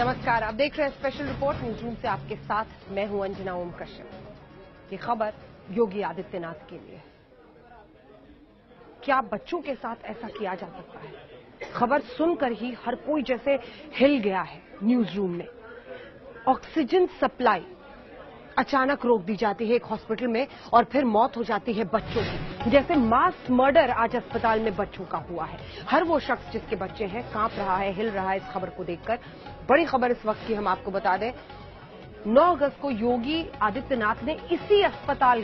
नमस्कार, आप देख रहे हैं स्पेशल रिपोर्ट न्यूज रूम से आपके साथ मैं हूं अंजना ओम कश्यप। ये खबर योगी आदित्यनाथ के लिए। क्या बच्चों के साथ ऐसा किया जा सकता है? खबर सुनकर ही हर कोई जैसे हिल गया है। न्यूज रूम में ऑक्सीजन सप्लाई अचानक रोक दी जाती है एक हॉस्पिटल में और फिर मौत हो जाती है बच्चों की। जैसे मास मर्डर आज अस्पताल में बच्चों का हुआ है। हर वो शख्स जिसके बच्चे हैं कांप रहा है, हिल रहा है इस खबर को देखकर। बड़ी खबर इस वक्त की हम आपको बता दें, 9 अगस्त को योगी आदित्यनाथ ने इसी अस्पताल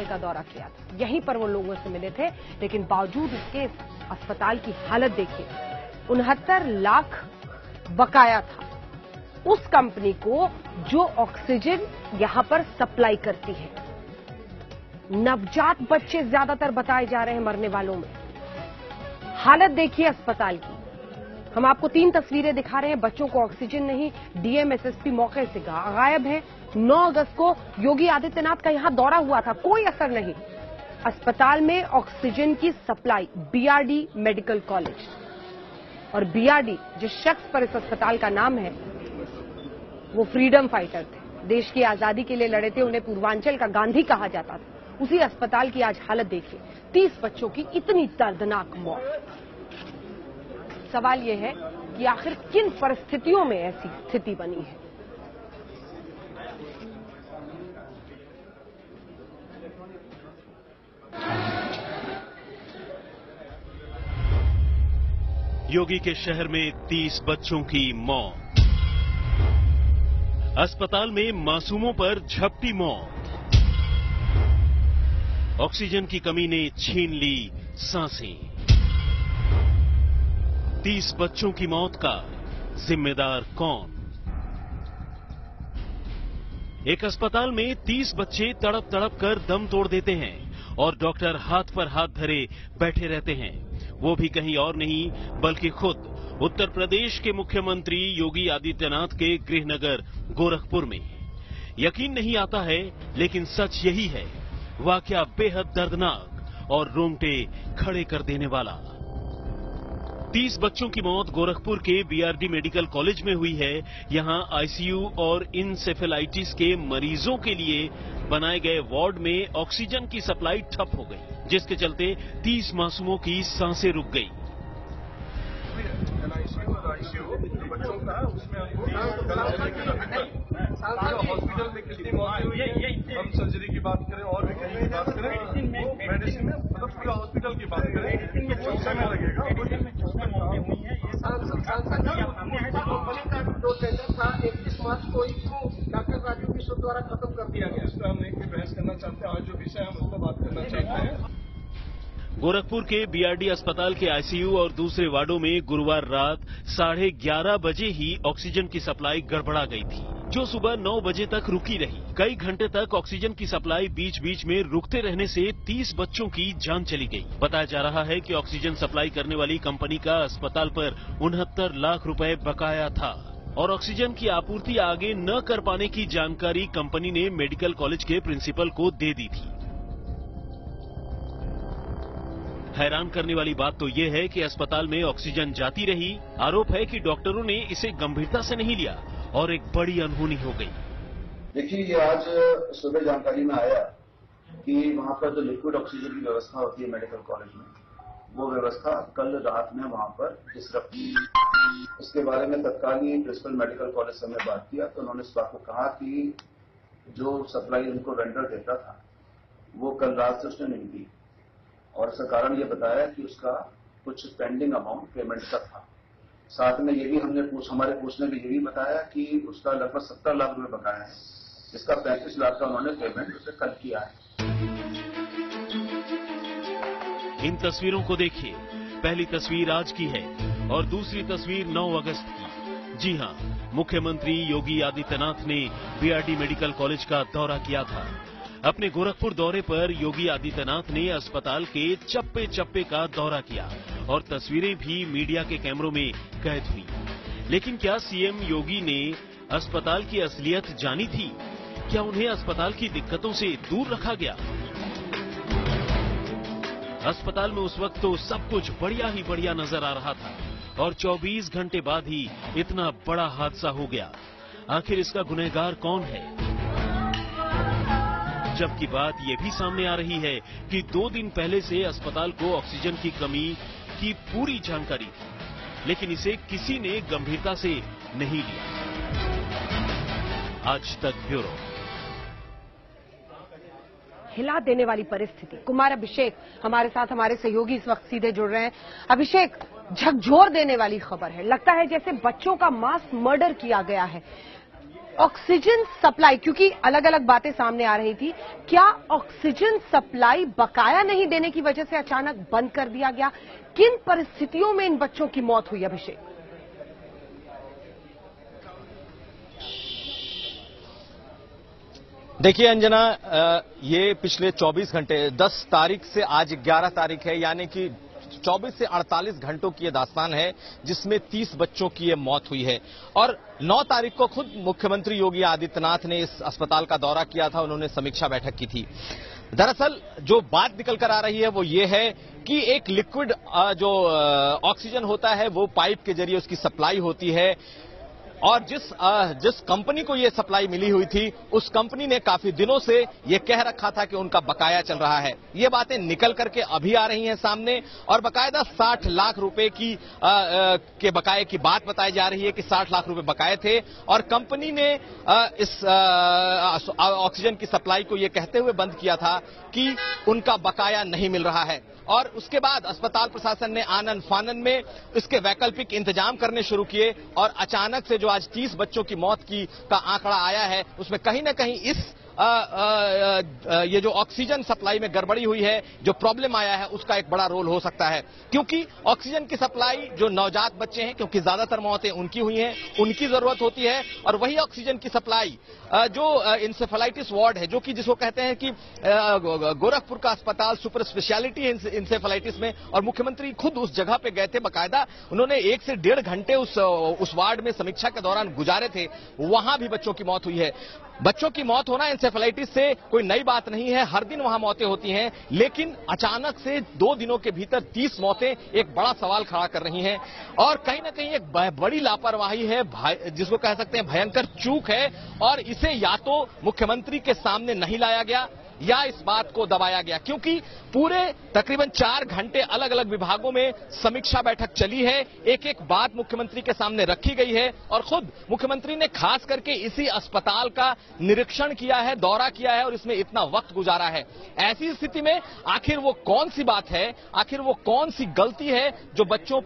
का दौरा किया था। यहीं पर वो लोगों से मिले थे, लेकिन बावजूद इसके अस्पताल की हालत देखिए। 69 लाख बकाया था उस कंपनी को जो ऑक्सीजन यहां पर सप्लाई करती है। नवजात बच्चे ज्यादातर बताए जा रहे हैं मरने वालों में। हालत देखिए अस्पताल की। हम आपको 3 तस्वीरें दिखा रहे हैं। बच्चों को ऑक्सीजन नहीं, डीएम एसएसपी मौके से गायब है। 9 अगस्त को योगी आदित्यनाथ का यहां दौरा हुआ था, कोई असर नहीं। अस्पताल में ऑक्सीजन की सप्लाई बीआरडी मेडिकल कॉलेज, और बीआरडी जिस शख्स पर इस अस्पताल का नाम है वो फ्रीडम फाइटर थे, देश की आजादी के लिए लड़े थे, उन्हें पूर्वांचल का गांधी कहा जाता था। उसी अस्पताल की आज हालत देखिए। 30 बच्चों की इतनी दर्दनाक मौत। सवाल यह है कि आखिर किन परिस्थितियों में ऐसी स्थिति बनी है। योगी के शहर में 30 बच्चों की मौत। अस्पताल में मासूमों पर झपटी मौत। ऑक्सीजन की कमी ने छीन ली सांसें। 30 बच्चों की मौत का जिम्मेदार कौन? एक अस्पताल में 30 बच्चे तड़प तड़प कर दम तोड़ देते हैं और डॉक्टर हाथ पर हाथ धरे बैठे रहते हैं। वो भी कहीं और नहीं बल्कि खुद उत्तर प्रदेश के मुख्यमंत्री योगी आदित्यनाथ के गृहनगर गोरखपुर में। यकीन नहीं आता है, लेकिन सच यही है। वाकया बेहद दर्दनाक और रोंगटे खड़े कर देने वाला। 30 बच्चों की मौत गोरखपुर के बीआरडी मेडिकल कॉलेज में हुई है। यहां आईसीयू और इंसेफेलाइटिस के मरीजों के लिए बनाए गए वार्ड में ऑक्सीजन की सप्लाई ठप हो गई, जिसके चलते 30 मासूमों की सांसें रुक गई। बच्चों का उसमें हॉस्पिटल में कितनी मौतें हुई है, हम सर्जरी की बात करें और भी कहीं की बात करें, मेडिसिन में मतलब पूरा हॉस्पिटल की बात करें तो समय लगेगा। जो टेंडर था 31 मार्च को डॉक्टर राजू किशोर द्वारा खत्म कर दिया गया। इस पर हम नहीं बहस करना चाहते, आज जो विषय हम उस पर बात करना चाहते हैं। गोरखपुर के बीआरडी अस्पताल के आईसीयू और दूसरे वार्डों में गुरुवार रात 11:30 बजे ही ऑक्सीजन की सप्लाई गड़बड़ा गई थी, जो सुबह 9 बजे तक रुकी रही। कई घंटे तक ऑक्सीजन की सप्लाई बीच बीच में रुकते रहने से 30 बच्चों की जान चली गई। बताया जा रहा है कि ऑक्सीजन सप्लाई करने वाली कंपनी का अस्पताल पर 69 लाख रुपए बकाया था और ऑक्सीजन की आपूर्ति आगे न कर पाने की जानकारी कंपनी ने मेडिकल कॉलेज के प्रिंसिपल को दे दी थी। हैरान करने वाली बात तो यह है कि अस्पताल में ऑक्सीजन जाती रही। आरोप है कि डॉक्टरों ने इसे गंभीरता से नहीं लिया और एक बड़ी अनहोनी हो गई। देखिए, ये आज सुबह जानकारी में आया कि वहां पर जो लिक्विड ऑक्सीजन की व्यवस्था होती है मेडिकल कॉलेज में, वो व्यवस्था कल रात में वहां पर डिस्टर्ब की। इसके बारे में तत्कालीन प्रिंसिपल मेडिकल कॉलेज से हमने बात किया तो उन्होंने इस बात को कहा कि जो सप्लाई उनको वेंडर देता था वो कल रात से उसने नहीं दी, और इसका कारण ये बताया कि उसका कुछ पेंडिंग अमाउंट पेमेंट का था। साथ में ये भी हमने हमारे पूछने में ये भी बताया कि उसका लगभग 70 लाख रुपए बकाया है, जिसका 35 लाख का उन्होंने पेमेंट उसे कल किया है। इन तस्वीरों को देखिए। पहली तस्वीर आज की है और दूसरी तस्वीर 9 अगस्त की। जी हां, मुख्यमंत्री योगी आदित्यनाथ ने बीआरडी मेडिकल कॉलेज का दौरा किया था। अपने गोरखपुर दौरे पर योगी आदित्यनाथ ने अस्पताल के चप्पे चप्पे का दौरा किया और तस्वीरें भी मीडिया के कैमरों में कैद हुई। लेकिन क्या सीएम योगी ने अस्पताल की असलियत जानी थी? क्या उन्हें अस्पताल की दिक्कतों से दूर रखा गया? अस्पताल में उस वक्त तो सब कुछ बढ़िया ही बढ़िया नजर आ रहा था और 24 घंटे बाद ही इतना बड़ा हादसा हो गया। आखिर इसका गुनहगार कौन है? जबकि बात यह भी सामने आ रही है कि 2 दिन पहले से अस्पताल को ऑक्सीजन की कमी की पूरी जानकारी थी, लेकिन इसे किसी ने गंभीरता से नहीं लिया। आज तक ब्यूरो। हिला देने वाली परिस्थिति। कुमार अभिषेक हमारे साथ, हमारे सहयोगी इस वक्त सीधे जुड़ रहे हैं। अभिषेक, झकझोर देने वाली खबर है। लगता है जैसे बच्चों का मास मर्डर किया गया है। ऑक्सीजन सप्लाई, क्योंकि अलग अलग बातें सामने आ रही थी, क्या ऑक्सीजन सप्लाई बकाया नहीं देने की वजह से अचानक बंद कर दिया गया? किन परिस्थितियों में इन बच्चों की मौत हुई? अभिषेक, देखिए अंजना, ये पिछले 24 घंटे 10 तारीख से आज 11 तारीख है, यानी कि 24 से 48 घंटों की ये दास्तान है जिसमें 30 बच्चों की ये मौत हुई है। और 9 तारीख को खुद मुख्यमंत्री योगी आदित्यनाथ ने इस अस्पताल का दौरा किया था, उन्होंने समीक्षा बैठक की थी। दरअसल जो बात निकल कर आ रही है वो ये है कि एक लिक्विड जो ऑक्सीजन होता है वो पाइप के जरिए उसकी सप्लाई होती है, और जिस कंपनी को ये सप्लाई मिली हुई थी उस कंपनी ने काफी दिनों से ये कह रखा था कि उनका बकाया चल रहा है। ये बातें निकल करके अभी आ रही हैं सामने, और बकायदा 60 लाख रुपए के बकाये की बात बताई जा रही है कि 60 लाख रुपए बकाये थे, और कंपनी ने इस ऑक्सीजन की सप्लाई को ये कहते हुए बंद किया था कि उनका बकाया नहीं मिल रहा है। और उसके बाद अस्पताल प्रशासन ने आनन फानन में इसके वैकल्पिक इंतजाम करने शुरू किए, और अचानक से जो आज 30 बच्चों की मौत का आंकड़ा आया है उसमें कहीं ना कहीं इस ये जो ऑक्सीजन सप्लाई में गड़बड़ी हुई है, जो प्रॉब्लम आया है, उसका एक बड़ा रोल हो सकता है। क्योंकि ऑक्सीजन की सप्लाई जो नवजात बच्चे हैं, क्योंकि ज्यादातर मौतें उनकी हुई हैं, उनकी जरूरत होती है, और वही ऑक्सीजन की सप्लाई जो इंसेफेलाइटिस वार्ड है, जो कि जिसको कहते हैं कि गोरखपुर का अस्पताल सुपर स्पेशलिटी इंसेफेलाइटिस में, और मुख्यमंत्री खुद उस जगह पे गए थे, बाकायदा उन्होंने 1 से 1.5 घंटे उस वार्ड में समीक्षा के दौरान गुजारे थे। वहां भी बच्चों की मौत हुई है। बच्चों की मौत होना इंसेफेलाइटिस से कोई नई बात नहीं है, हर दिन वहां मौतें होती हैं, लेकिन अचानक से 2 दिनों के भीतर 30 मौतें एक बड़ा सवाल खड़ा कर रही हैं, और कहीं ना कहीं एक बड़ी लापरवाही है, जिसको कह सकते हैं भयंकर चूक है, और इसे या तो मुख्यमंत्री के सामने नहीं लाया गया या इस बात को दबाया गया, क्योंकि पूरे तकरीबन 4 घंटे अलग अलग विभागों में समीक्षा बैठक चली है, एक एक बात मुख्यमंत्री के सामने रखी गई है, और खुद मुख्यमंत्री ने खास करके इसी अस्पताल का निरीक्षण किया है, दौरा किया है, और इसमें इतना वक्त गुजारा है। ऐसी स्थिति में आखिर वो कौन सी बात है, आखिर वो कौन सी गलती है जो बच्चों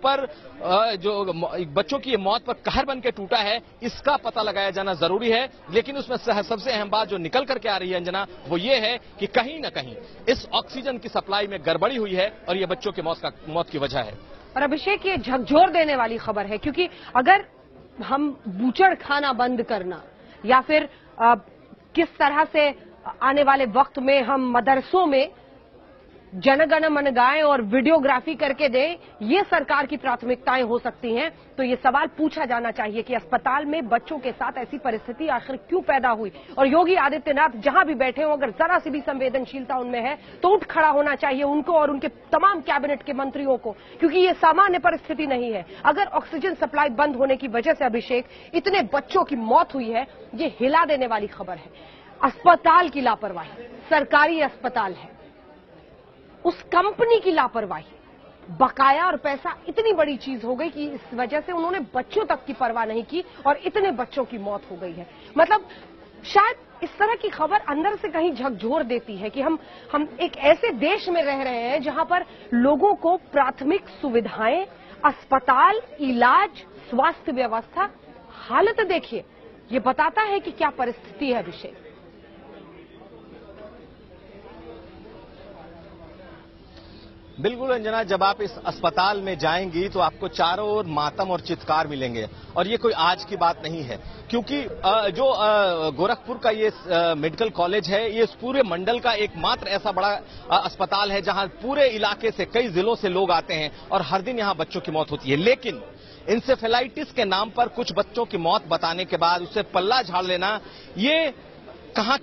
की मौत पर कहर बन के टूटा है, इसका पता लगाया जाना जरूरी है। लेकिन उसमें सबसे अहम बात जो निकल करके आ रही है अंजना, वो ये है कि कहीं ना कहीं इस ऑक्सीजन की सप्लाई में गड़बड़ी हुई है, और ये बच्चों की मौत की वजह है। और अभिषेक, ये झकझोर देने वाली खबर है, क्योंकि अगर हम बूचड़ खाना बंद करना, या फिर किस तरह से आने वाले वक्त में हम मदरसों में जनगण मन गाएं और वीडियोग्राफी करके दें, ये सरकार की प्राथमिकताएं हो सकती हैं, तो ये सवाल पूछा जाना चाहिए कि अस्पताल में बच्चों के साथ ऐसी परिस्थिति आखिर क्यों पैदा हुई। और योगी आदित्यनाथ जहां भी बैठे हो, अगर जरा सी भी संवेदनशीलता उनमें है तो उठ खड़ा होना चाहिए उनको और उनके तमाम कैबिनेट के मंत्रियों को, क्योंकि ये सामान्य परिस्थिति नहीं है। अगर ऑक्सीजन सप्लाई बंद होने की वजह से अभिषेक इतने बच्चों की मौत हुई है, ये हिला देने वाली खबर है। अस्पताल की लापरवाही, सरकारी अस्पताल है, उस कंपनी की लापरवाही, बकाया और पैसा इतनी बड़ी चीज हो गई कि इस वजह से उन्होंने बच्चों तक की परवाह नहीं की, और इतने बच्चों की मौत हो गई है। मतलब शायद इस तरह की खबर अंदर से कहीं झकझोर देती है कि हम एक ऐसे देश में रह रहे हैं जहां पर लोगों को प्राथमिक सुविधाएं, अस्पताल, इलाज, स्वास्थ्य व्यवस्था, हालत देखिए, ये बताता है कि क्या परिस्थिति है अभिषेक। बिल्कुल अंजना, जब आप इस अस्पताल में जाएंगी तो आपको चारों ओर मातम और चित्कार मिलेंगे, और ये कोई आज की बात नहीं है, क्योंकि जो गोरखपुर का ये मेडिकल कॉलेज है, ये इस पूरे मंडल का एकमात्र ऐसा बड़ा अस्पताल है जहां पूरे इलाके से, कई जिलों से लोग आते हैं, और हर दिन यहां बच्चों की मौत होती है। लेकिन इंसेफेलाइटिस के नाम पर कुछ बच्चों की मौत बताने के बाद उससे पल्ला झाड़ लेना, ये कहां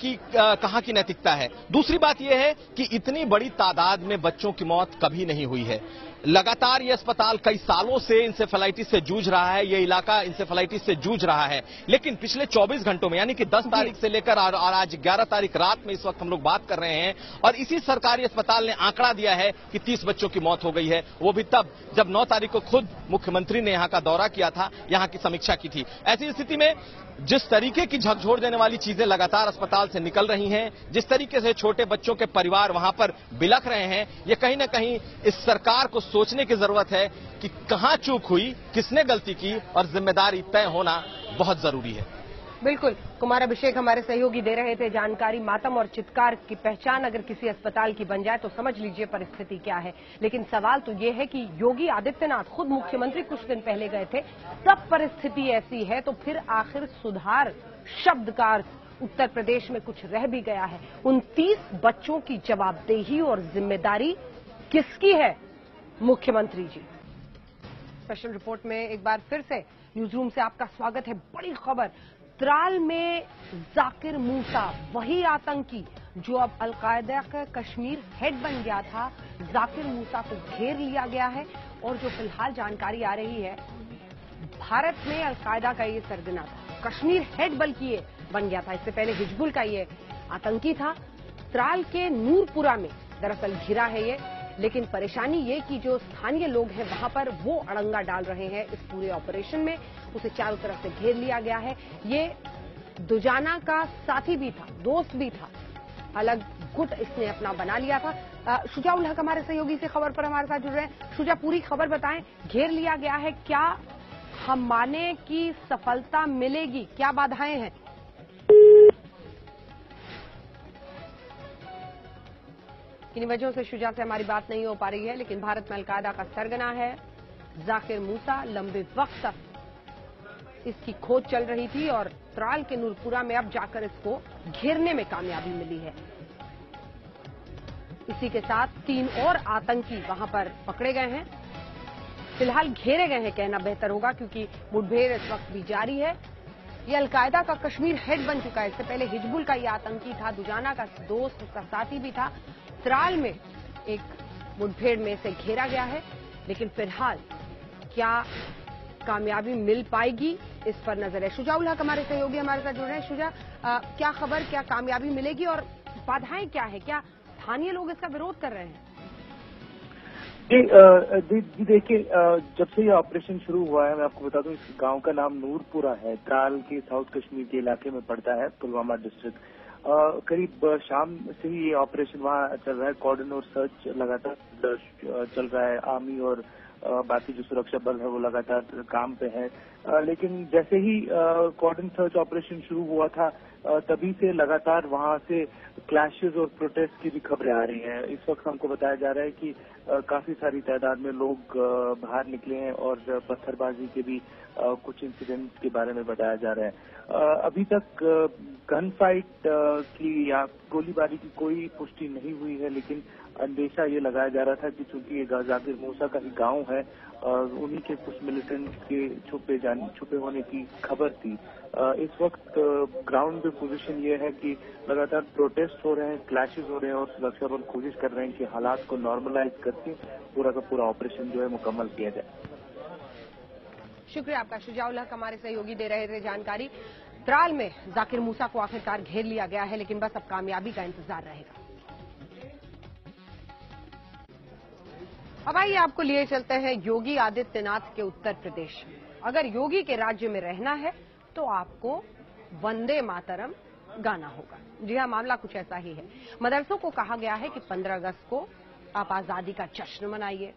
की नैतिकता है। दूसरी बात यह है कि इतनी बड़ी तादाद में बच्चों की मौत कभी नहीं हुई है। लगातार ये अस्पताल कई सालों से इंसेफेलाइटिस से जूझ रहा है, ये इलाका इंसेफेलाइटिस से जूझ रहा है, लेकिन पिछले 24 घंटों में यानी कि 10 तारीख से लेकर और आज 11 तारीख रात में इस वक्त हम लोग बात कर रहे हैं, और इसी सरकारी अस्पताल ने आंकड़ा दिया है कि 30 बच्चों की मौत हो गई है, वो भी तब जब 9 तारीख को खुद मुख्यमंत्री ने यहां का दौरा किया था, यहां की समीक्षा की थी। ऐसी स्थिति में जिस तरीके की झकझोर देने वाली चीजें लगातार अस्पताल से निकल रही हैं, जिस तरीके से छोटे बच्चों के परिवार वहां पर बिलख रहे हैं, ये कहीं ना कहीं इस सरकार को सोचने की जरूरत है कि कहां चूक हुई, किसने गलती की, और जिम्मेदारी तय होना बहुत जरूरी है। बिल्कुल, कुमार अभिषेक हमारे सहयोगी दे रहे थे जानकारी। मातम और चित्कार की पहचान अगर किसी अस्पताल की बन जाए तो समझ लीजिए परिस्थिति क्या है। लेकिन सवाल तो ये है कि योगी आदित्यनाथ खुद मुख्यमंत्री कुछ दिन पहले गए थे, तब परिस्थिति ऐसी है, तो फिर आखिर सुधार शब्द का अर्थ उत्तर प्रदेश में कुछ रह भी गया है। उन 30 बच्चों की जवाबदेही और जिम्मेदारी किसकी है? मुख्यमंत्री जी। स्पेशल रिपोर्ट में एक बार फिर से न्यूज रूम से आपका स्वागत है। बड़ी खबर, त्राल में जाकिर मूसा, वही आतंकी जो अब अलकायदा का कश्मीर हेड बन गया था, जाकिर मूसा को घेर लिया गया है। और जो फिलहाल जानकारी आ रही है, भारत में अलकायदा का ये सरगना था, कश्मीर हेड बल्कि ये बन गया था। इससे पहले हिजबुल का ये आतंकी था। त्राल के नूरपुरा में दरअसल घिरा है ये, लेकिन परेशानी ये कि जो स्थानीय लोग हैं वहां पर वो अड़ंगा डाल रहे हैं इस पूरे ऑपरेशन में। उसे चारों तरफ से घेर लिया गया है। ये दुजाना का साथी भी था, दोस्त भी था, अलग गुट इसने अपना बना लिया था। शुजा उल हक हमारे सहयोगी से खबर पर हमारे साथ जुड़ रहे हैं। शुजा, पूरी खबर बताएं, घेर लिया गया है, क्या हम माने कि सफलता मिलेगी, क्या बाधाएं हैं? किन वजहों से शुजा से हमारी बात नहीं हो पा रही है, लेकिन भारत में अलकायदा का सरगना है जाकिर मूसा। लंबे वक्त तक इसकी खोज चल रही थी और त्राल के नूरपुरा में अब जाकर इसको घेरने में कामयाबी मिली है। इसी के साथ 3 और आतंकी वहां पर पकड़े गए हैं, फिलहाल घेरे गए हैं कहना बेहतर होगा, क्योंकि मुठभेड़ इस वक्त भी जारी है। ये अलकायदा का कश्मीर हेड बन चुका है। इससे पहले हिजबुल का ये आतंकी था, दुजाना का दोस्त, उसका साथी भी था। त्राल में एक मुठभेड़ में से घेरा गया है, लेकिन फिलहाल क्या कामयाबी मिल पाएगी, इस पर नजर है। शुजा उल हक हमारे सहयोगी हमारे साथ जुड़ रहे हैं। शुजा, क्या खबर, क्या कामयाबी मिलेगी और बाधाएं क्या है? क्या स्थानीय लोग इसका विरोध कर रहे हैं? जी देखिए, जब से ये ऑपरेशन शुरू हुआ है, मैं आपको बता दूं, इस गांव का नाम नूरपुरा है, त्राल के साउथ कश्मीर के इलाके में पड़ता है, पुलवामा डिस्ट्रिक्ट। करीब शाम से ही ये ऑपरेशन वहाँ चल रहा है। कॉर्डन और सर्च लगातार चल रहा है। आर्मी और बाकी जो सुरक्षा बल है वो लगातार काम पे है। लेकिन जैसे ही कॉर्डन सर्च ऑपरेशन शुरू हुआ था, तभी से लगातार वहां से क्लैशेस और प्रोटेस्ट की भी खबरें आ रही हैं। इस वक्त हमको बताया जा रहा है कि काफी सारी तादाद में लोग बाहर निकले हैं और पत्थरबाजी के भी कुछ इंसिडेंट्स के बारे में बताया जा रहा है। अभी तक गन फाइट की या गोलीबारी की कोई पुष्टि नहीं हुई है, लेकिन अंदेशा ये लगाया जा रहा था कि चूंकि ये जाकिर मूसा का ही गांव है, उन्हीं के कुछ मिलिटेंट्स के छुपे होने की खबर थी। इस वक्त ग्राउंड पे पोजीशन ये है कि लगातार प्रोटेस्ट हो रहे हैं, क्लैशेस हो रहे हैं और सुरक्षा बल कोशिश कर रहे हैं कि हालात को नॉर्मलाइज करके पूरा का पूरा ऑपरेशन जो है मुकम्मल किया जाए। शुक्रिया आपका। शुजा उल हक हमारे सहयोगी दे रहे थे जानकारी। त्राल में जाकिर मूसा को आखिरकार घेर लिया गया है, लेकिन बस अब कामयाबी का इंतजार रहेगा। अब आइए आपको लिए चलते हैं योगी आदित्यनाथ के उत्तर प्रदेश। अगर योगी के राज्य में रहना है तो आपको वंदे मातरम गाना होगा। जी हाँ, मामला कुछ ऐसा ही है। मदरसों को कहा गया है कि 15 अगस्त को आप आजादी का जश्न मनाइए,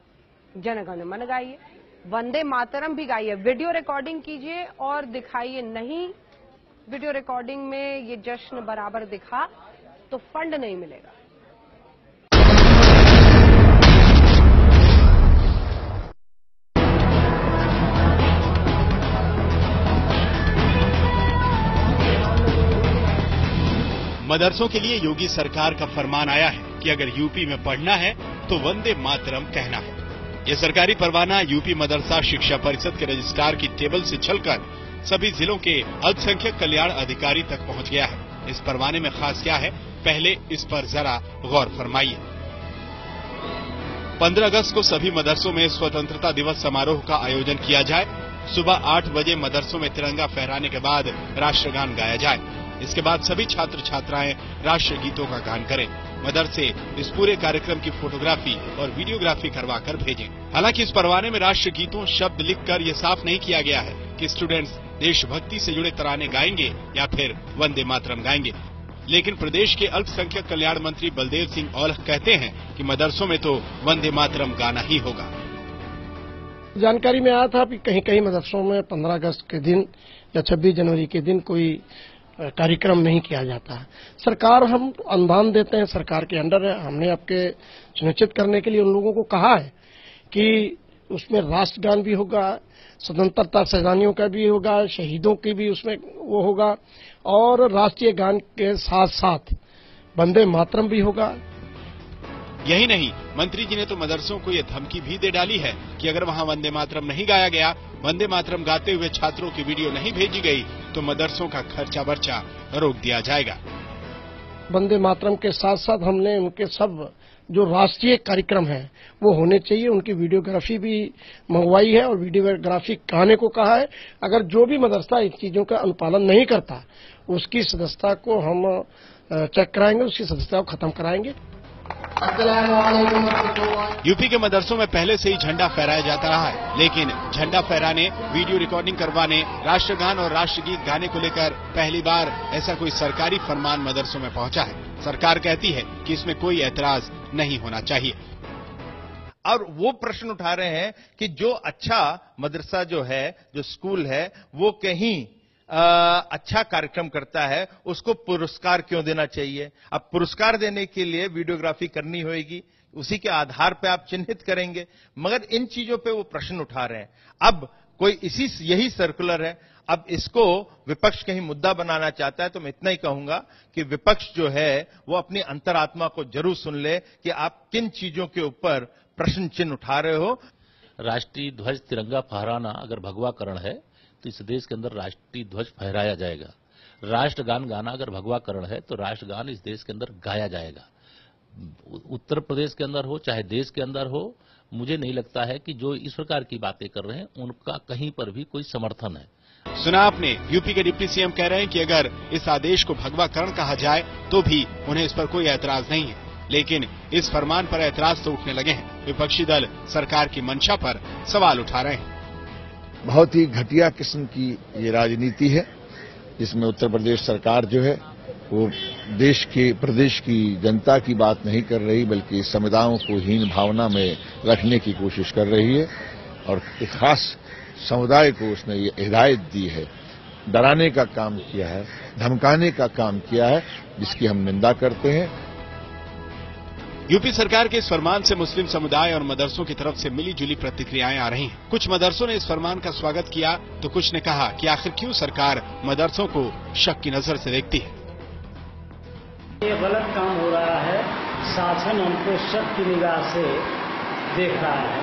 जनगण मन गाइए, वंदे मातरम भी गाइए, वीडियो रिकॉर्डिंग कीजिए और दिखाइए। नहीं, वीडियो रिकॉर्डिंग में ये जश्न बराबर दिखा तो फंड नहीं मिलेगा। मदरसों के लिए योगी सरकार का फरमान आया है कि अगर यूपी में पढ़ना है तो वंदे मातरम कहना है। यह सरकारी परवाना यूपी मदरसा शिक्षा परिषद के रजिस्ट्रार की टेबल से चलकर सभी जिलों के अल्पसंख्यक कल्याण अधिकारी तक पहुंच गया है। इस परवाने में खास क्या है, पहले इस पर जरा गौर फरमाइए। 15 अगस्त को सभी मदरसों में स्वतंत्रता दिवस समारोह का आयोजन किया जाए। सुबह 8 बजे मदरसों में तिरंगा फहराने के बाद राष्ट्रगान गाया जाए। इसके बाद सभी छात्र छात्राएं राष्ट्र गीतों का गान करें। मदरसे इस पूरे कार्यक्रम की फोटोग्राफी और वीडियोग्राफी करवा कर भेजें। हालांकि इस परवाने में राष्ट्र गीतों शब्द लिखकर यह साफ नहीं किया गया है कि स्टूडेंट्स देशभक्ति से जुड़े तराने गाएंगे या फिर वंदे मातरम गाएंगे। लेकिन प्रदेश के अल्पसंख्यक कल्याण मंत्री बलदेव सिंह औलख कहते हैं कि मदरसों में तो वंदे मातरम गाना ही होगा। जानकारी में आया था कि कहीं कहीं मदरसों में 15 अगस्त के दिन या 26 जनवरी के दिन कोई कार्यक्रम नहीं किया जाता है। सरकार हम अनुदान देते हैं, सरकार के अंडर है। हमने आपके सुनिश्चित करने के लिए उन लोगों को कहा है कि उसमें राष्ट्रगान भी होगा, स्वतंत्रता सेनानियों का भी होगा, शहीदों की भी उसमें वो होगा और राष्ट्रीय गान के साथ साथ वंदे मातरम भी होगा। यही नहीं, मंत्री जी ने तो मदरसों को ये धमकी भी दे डाली है कि अगर वहां वंदे मातरम नहीं गाया गया, वंदे मातरम गाते हुए छात्रों की वीडियो नहीं भेजी गई तो मदरसों का खर्चा वर्चा रोक दिया जाएगा। वंदे मातरम के साथ साथ हमने उनके सब जो राष्ट्रीय कार्यक्रम है वो होने चाहिए, उनकी वीडियोग्राफी भी मंगवाई है और वीडियोग्राफी कराने को कहा है। अगर जो भी मदरसा इन चीजों का अनुपालन नहीं करता उसकी सदस्यता को हम चेक कराएंगे, उसकी सदस्यता को खत्म कराएंगे। यूपी के मदरसों में पहले से ही झंडा फहराया जाता रहा है, लेकिन झंडा फहराने, वीडियो रिकॉर्डिंग करवाने, राष्ट्रगान और राष्ट्रगीत गाने को लेकर पहली बार ऐसा कोई सरकारी फरमान मदरसों में पहुंचा है। सरकार कहती है कि इसमें कोई ऐतराज नहीं होना चाहिए। और वो प्रश्न उठा रहे हैं कि जो अच्छा मदरसा जो है, जो स्कूल है, वो कहीं अच्छा कार्यक्रम करता है, उसको पुरस्कार क्यों देना चाहिए? अब पुरस्कार देने के लिए वीडियोग्राफी करनी होगी, उसी के आधार पर आप चिन्हित करेंगे, मगर इन चीजों पे वो प्रश्न उठा रहे हैं। अब कोई यही सर्कुलर है, अब इसको विपक्ष कहीं मुद्दा बनाना चाहता है तो मैं इतना ही कहूंगा कि विपक्ष जो है वो अपनी अंतरात्मा को जरूर सुन ले कि आप किन चीजों के ऊपर प्रश्न चिन्ह उठा रहे हो। राष्ट्रीय ध्वज तिरंगा फहराना अगर भगवाकरण है तो इस देश के अंदर राष्ट्रीय ध्वज फहराया जाएगा। राष्ट्रगान गाना अगर भगवाकरण है तो राष्ट्रगान इस देश के अंदर गाया जाएगा। उत्तर प्रदेश के अंदर हो चाहे देश के अंदर हो, मुझे नहीं लगता है कि जो इस प्रकार की बातें कर रहे हैं उनका कहीं पर भी कोई समर्थन है। सुना आपने, यूपी के डिप्टी सीएम कह रहे हैं कि अगर इस आदेश को भगवाकरण कहा जाए तो भी उन्हें इस पर कोई ऐतराज नहीं है, लेकिन इस फरमान पर ऐतराज तो उठने लगे हैं। विपक्षी दल सरकार की मंशा पर सवाल उठा रहे हैं। बहुत ही घटिया किस्म की ये राजनीति है, जिसमें उत्तर प्रदेश सरकार जो है वो प्रदेश की जनता की बात नहीं कर रही, बल्कि समुदायों को हीन भावना में रखने की कोशिश कर रही है और एक खास समुदाय को उसने ये हिदायत दी है, डराने का काम किया है, धमकाने का काम किया है, जिसकी हम निंदा करते हैं। यूपी सरकार के इस फरमान से मुस्लिम समुदाय और मदरसों की तरफ से मिली जुली प्रतिक्रियाएं आ रही हैं। कुछ मदरसों ने इस फरमान का स्वागत किया तो कुछ ने कहा कि आखिर क्यों सरकार मदरसों को शक की नजर से देखती है। ये गलत काम हो रहा है, शासन हमको शक की निगाह से देख रहा है,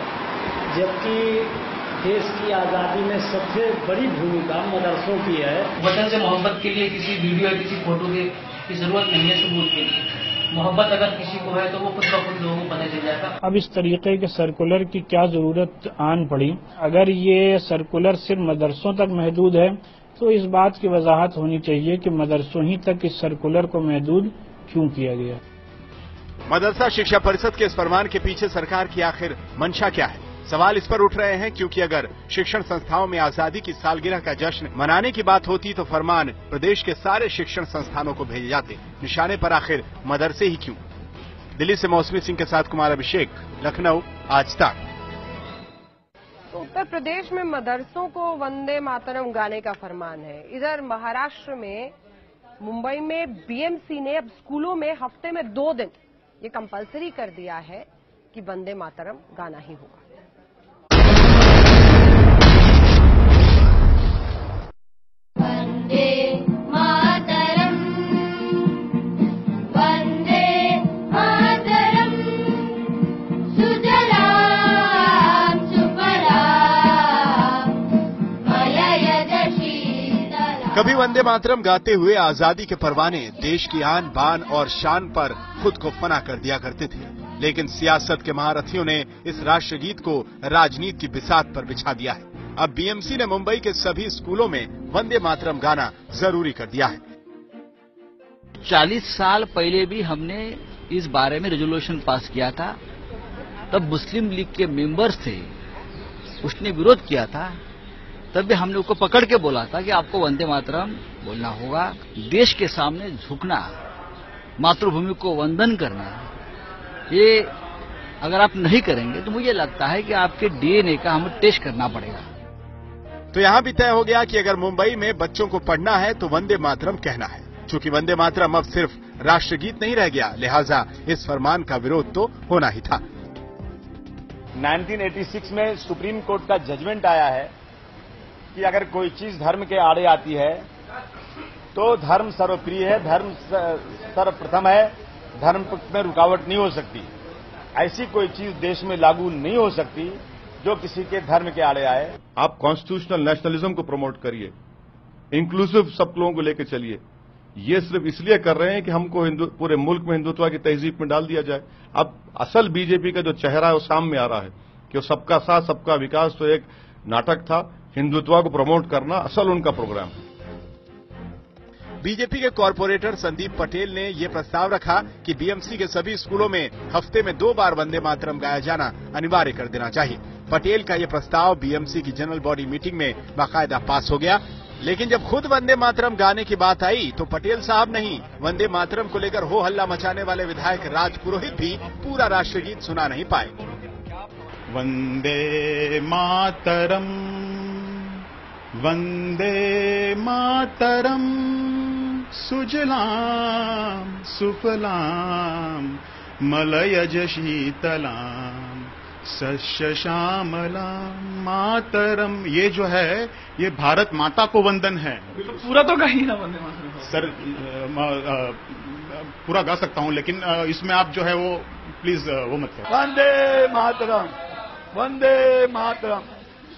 जबकि देश की आजादी में सबसे बड़ी भूमिका मदरसों की है। वतन से मोहब्बत के लिए किसी वीडियो या किसी फोटो की जरूरत नहीं है सबूत के लिए। मोहब्बत अगर किसी को है तो वो खुद ब खुद लोगों को पता चल जाएगा। अब इस तरीके के सर्कुलर की क्या जरूरत आन पड़ी? अगर ये सर्कुलर सिर्फ मदरसों तक महदूद है तो इस बात की वजाहत होनी चाहिए कि मदरसों ही तक इस सर्कुलर को महदूद क्यों किया गया। मदरसा शिक्षा परिषद के इस फरमान के पीछे सरकार की आखिर मंशा क्या है? सवाल इस पर उठ रहे हैं क्योंकि अगर शिक्षण संस्थाओं में आजादी की सालगिरह का जश्न मनाने की बात होती तो फरमान प्रदेश के सारे शिक्षण संस्थानों को भेजे जाते। निशाने पर आखिर मदरसे ही क्यों? दिल्ली से मौसमी सिंह के साथ कुमार अभिषेक, लखनऊ, आज तक। तो उत्तर प्रदेश में मदरसों को वंदे मातरम गाने का फरमान है। इधर महाराष्ट्र में, मुंबई में बीएमसी ने अब स्कूलों में हफ्ते में 2 दिन ये कंपलसरी कर दिया है कि वंदे मातरम गाना ही होगा। कभी वंदे मातरम गाते हुए आजादी के परवाने देश की आन बान और शान पर खुद को फना कर दिया करते थे, लेकिन सियासत के महारथियों ने इस राष्ट्रगीत को राजनीति की बिसात पर बिछा दिया है। अब बीएमसी ने मुंबई के सभी स्कूलों में वंदे मातरम गाना जरूरी कर दिया है। 40 साल पहले भी हमने इस बारे में रेजोल्यूशन पास किया था, तब मुस्लिम लीग के मेंबर्स थे, उसने विरोध किया था, तब भी हमने उसको पकड़ के बोला था कि आपको वंदे मातरम बोलना होगा। देश के सामने झुकना, मातृभूमि को वंदन करना, ये अगर आप नहीं करेंगे तो मुझे लगता है कि आपके डीएनए का हमें टेस्ट करना पड़ेगा। तो यहाँ भी तय हो गया कि अगर मुंबई में बच्चों को पढ़ना है तो वंदे मातरम कहना है। चूंकि वंदे मातरम अब सिर्फ राष्ट्रगीत नहीं रह गया, लिहाजा इस फरमान का विरोध तो होना ही था। 1986 में सुप्रीम कोर्ट का जजमेंट आया है कि अगर कोई चीज धर्म के आड़े आती है तो धर्म सर्वप्रिय है, धर्म सर्वप्रथम है, धर्म में रुकावट नहीं हो सकती। ऐसी कोई चीज देश में लागू नहीं हो सकती जो किसी के धर्म के आड़े आए। आप कॉन्स्टिट्यूशनल नेशनलिज्म को प्रमोट करिए, इंक्लूसिव सब लोगों को लेकर चलिए। ये सिर्फ इसलिए कर रहे हैं कि हमको पूरे मुल्क में हिंदुत्व की तहजीब में डाल दिया जाए। अब असल बीजेपी का जो चेहरा है वो सामने आ रहा है कि वो सबका साथ सबका विकास तो एक नाटक था, हिंदुत्व को प्रमोट करना असल उनका प्रोग्राम है। बीजेपी के कॉरपोरेटर संदीप पटेल ने यह प्रस्ताव रखा कि बीएमसी के सभी स्कूलों में हफ्ते में 2 बार वंदे मातरम गाया जाना अनिवार्य कर देना चाहिए। पटेल का यह प्रस्ताव बीएमसी की जनरल बॉडी मीटिंग में बाकायदा पास हो गया, लेकिन जब खुद वंदे मातरम गाने की बात आई तो पटेल साहब नहीं, वंदे मातरम को लेकर हो हल्ला मचाने वाले विधायक राज पुरोहित भी पूरा राष्ट्रगीत सुना नहीं पाए। वंदे मातरम, वंदे मातरम, सुजलाम सुफलाम मलयज शीतलाम सस्य श्यामलाम मातरम। ये जो है ये भारत माता को वंदन है। तो पूरा तो गाइए ना वंदे मातरम। सर पूरा गा सकता हूं, लेकिन इसमें आप जो है वो प्लीज वो मत करें। वंदे मातरम, वंदे मातरम,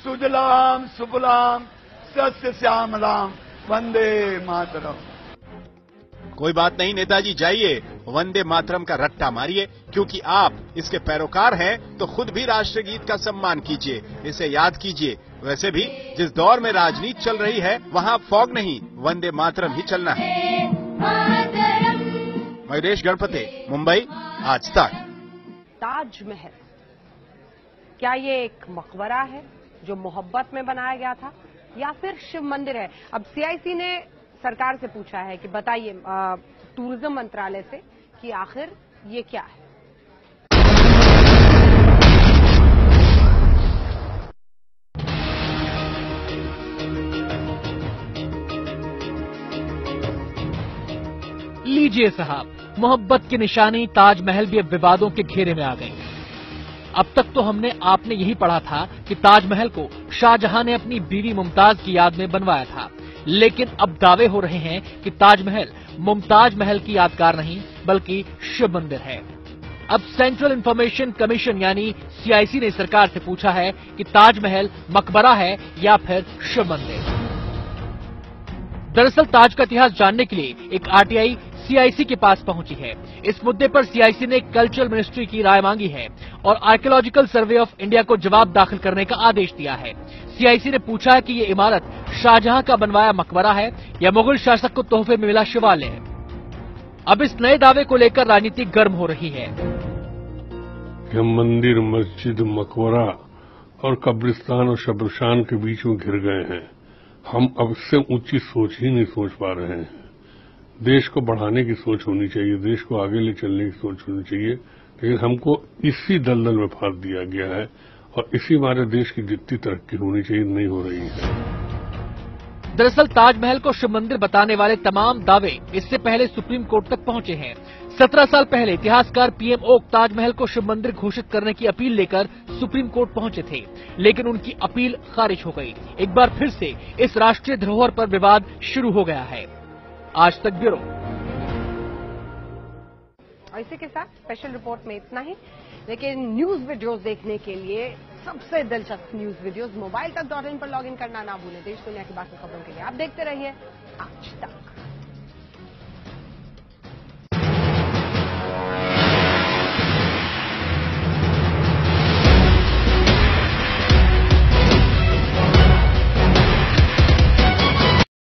सुजलाम सुफलाम सस्य श्यामलाम, वंदे मातरम। कोई बात नहीं नेताजी, जाइए वंदे मातरम का रट्टा मारिए, क्योंकि आप इसके पैरोकार हैं तो खुद भी राष्ट्रगीत का सम्मान कीजिए, इसे याद कीजिए। वैसे भी जिस दौर में राजनीति चल रही है वहां फॉग नहीं, वंदे मातरम ही चलना है। मयूरेश गणपति, मुंबई, आज तक। ताजमहल, क्या ये एक मकबरा है जो मोहब्बत में बनाया गया था या फिर शिव मंदिर है? अब सीआईसी ने सरकार से पूछा है कि बताइए टूरिज्म मंत्रालय से कि आखिर ये क्या है। लीजिए साहब, मोहब्बत की निशानी ताजमहल भी अब विवादों के घेरे में आ गई। अब तक तो आपने यही पढ़ा था कि ताजमहल को शाहजहां ने अपनी बीवी मुमताज की याद में बनवाया था, लेकिन अब दावे हो रहे हैं कि ताजमहल मुमताज महल की यादगार नहीं बल्कि शिव मंदिर है। अब सेंट्रल इंफॉर्मेशन कमीशन यानी सीआईसी ने सरकार से पूछा है कि ताजमहल मकबरा है या फिर शिव मंदिर। दरअसल ताज का इतिहास जानने के लिए एक आरटीआई सीआईसी के पास पहुंची है। इस मुद्दे पर सीआईसी ने कल्चरल मिनिस्ट्री की राय मांगी है और आर्कियोलॉजिकल सर्वे ऑफ इंडिया को जवाब दाखिल करने का आदेश दिया है। सीआईसी ने पूछा है कि ये इमारत शाहजहां का बनवाया मकबरा है या मुगल शासक को तोहफे में मिला शिवालय है। अब इस नए दावे को लेकर राजनीति गर्म हो रही है। मंदिर, मस्जिद, मकबरा और कब्रिस्तान और शब्रशान के बीच में घिर गए हैं। हम अब इससे ऊंची सोच ही नहीं सोच पा रहे हैं। देश को बढ़ाने की सोच होनी चाहिए, देश को आगे ले चलने की सोच होनी चाहिए, लेकिन हमको इसी दलदल में फांस दिया गया है और इसी हमारे देश की जितनी तरक्की होनी चाहिए नहीं हो रही है। दरअसल ताजमहल को शिव मंदिर बताने वाले तमाम दावे इससे पहले सुप्रीम कोर्ट तक पहुंचे हैं। 17 साल पहले इतिहासकार पीएम ओक ताजमहल को शिव मंदिर घोषित करने की अपील लेकर सुप्रीम कोर्ट पहुंचे थे, लेकिन उनकी अपील खारिज हो गई। एक बार फिर से इस राष्ट्रीय धरोहर पर विवाद शुरू हो गया है। आज तक ब्यूरो। इसी के साथ स्पेशल रिपोर्ट में इतना ही, लेकिन न्यूज वीडियोस देखने के लिए सबसे दिलचस्प न्यूज वीडियोस mobiletach.in पर लॉगिन करना ना भूलें। देश दुनिया की बाकी खबरों के लिए आप देखते रहिए आज तक।